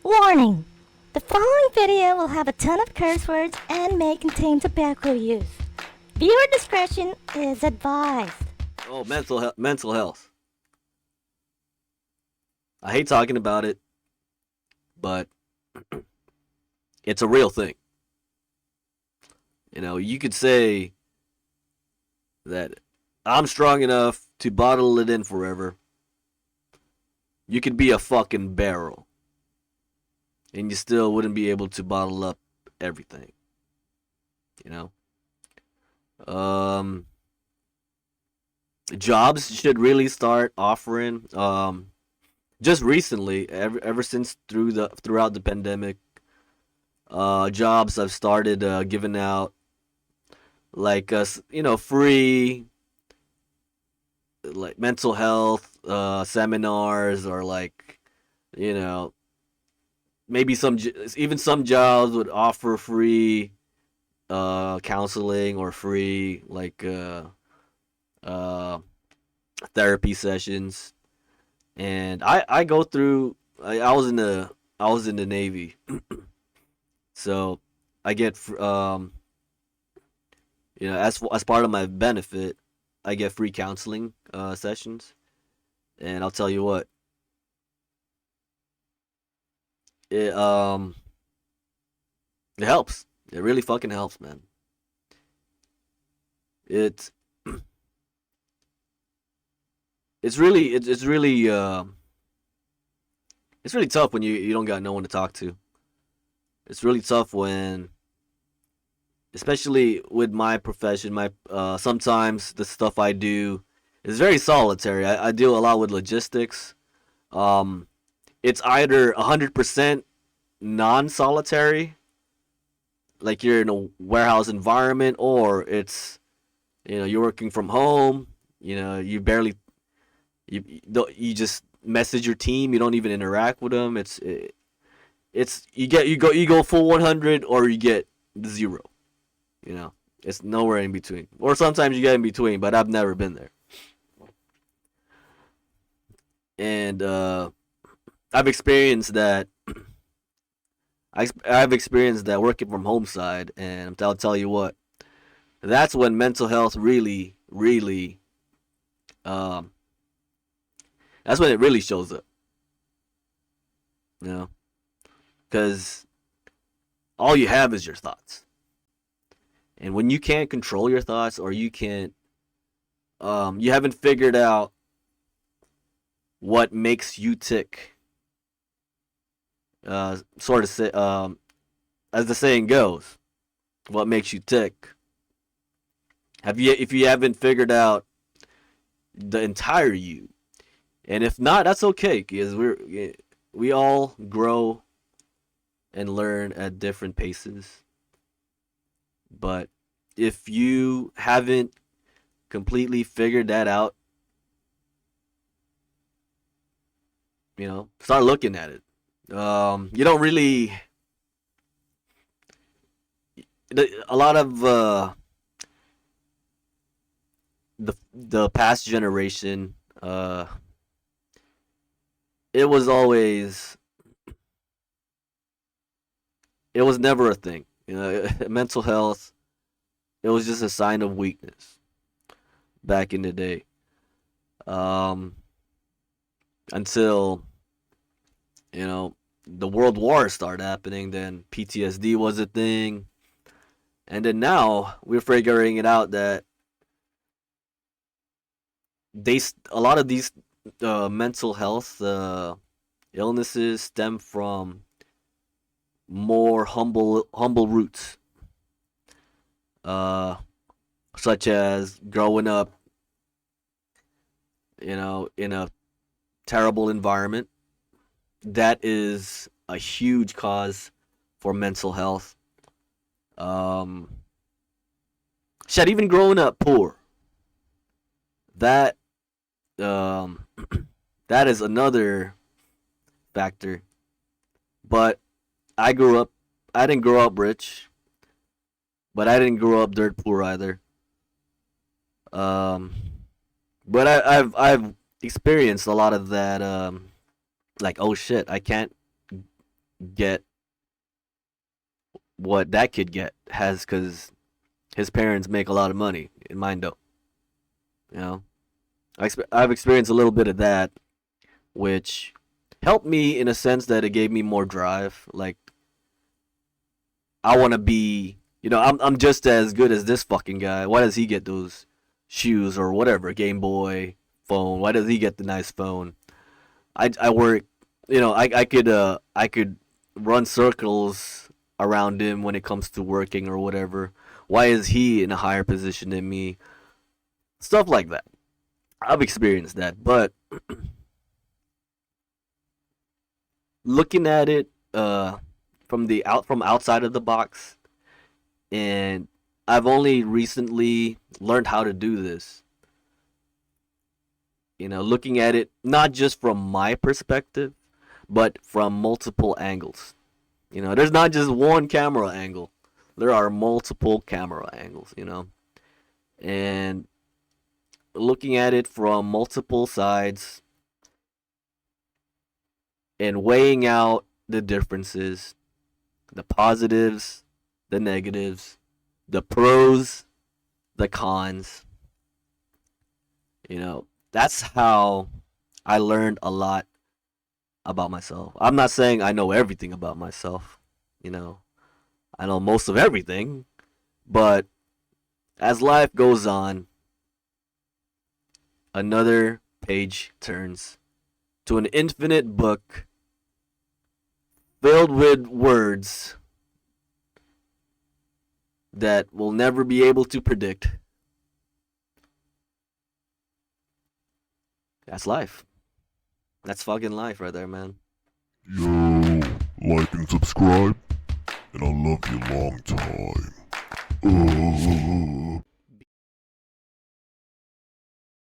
Warning! The following video will have a ton of curse words and may contain tobacco use. Viewer discretion is advised. Oh, mental health. I hate talking about it, but it's a real thing. You could say that I'm strong enough to bottle it in forever. You could be a fucking barrel, and you still wouldn't be able to bottle up everything. You know, jobs should really start offering. Just recently, ever since throughout the pandemic, jobs have started giving out like free like mental health seminars, or like you know maybe even some jobs would offer free counseling or free like uh, therapy sessions. And I go through. I was in the Navy, so I get as part of my benefit, I get free counseling sessions. And I'll tell you what, it it helps. It really fucking helps, man. It's it's really it's really tough when you don't got no one to talk to. It's really tough when, especially with my profession, my sometimes the stuff I do is very solitary. I deal a lot with logistics. Um, it's either 100% non-solitary, like you're in a warehouse environment, or it's you're working from home. You barely you just message your team. You don't even interact with them. It's you go full 100, or you get zero. You know, it's nowhere in between. Or sometimes you get in between, but I've never been there. And I've experienced that. I've experienced that working from home side, and I'll tell you what, that's when mental health really, really, um, that's when it really shows up. You know, because all you have is your thoughts, and when you can't control your thoughts, or you haven't figured out what makes you tick. Sort of say, as the saying goes, what makes you tick. If you haven't figured out the entire you, and if not, that's okay, because we all grow and learn at different paces. But if you haven't completely figured that out, start looking at it. You don't really. A lot of the past generation, it was always it was never a thing. Mental health. It was just a sign of weakness back in the day. Um, until the world wars started happening, then PTSD was a thing, and then now we're figuring it out that a lot of these mental health illnesses stem from more humble roots, uh, such as growing up, in a terrible environment. That is a huge cause for mental health. Um, Shit, even growing up poor, that um, that is another factor. But I grew up. I didn't grow up rich, but I didn't grow up dirt poor either. Um, but I've experienced a lot of that. Like, oh shit, I can't get what that kid has because his parents make a lot of money and mine don't. You know, I've experienced a little bit of that, which helped me in a sense that it gave me more drive. Like I want to be, I'm just as good as this fucking guy. Why does he get those shoes or whatever, Game Boy, phone? Why does he get the nice phone? I work, I could run circles around him when it comes to working or whatever. Why is he in a higher position than me? Stuff like that. I've experienced that, but looking at it from outside of the box, and I've only recently learned how to do this. Looking at it not just from my perspective, but from multiple angles. There's not just one camera angle. There are multiple camera angles, And looking at it from multiple sides and weighing out the differences, the positives, the negatives, the pros, the cons. That's how I learned a lot about myself. I'm not saying I know everything about myself. I know most of everything, but as life goes on, another page turns to an infinite book filled with words that we'll never be able to predict. That's life. That's fucking life right there, man. Yo, like and subscribe, and I'll love you long time.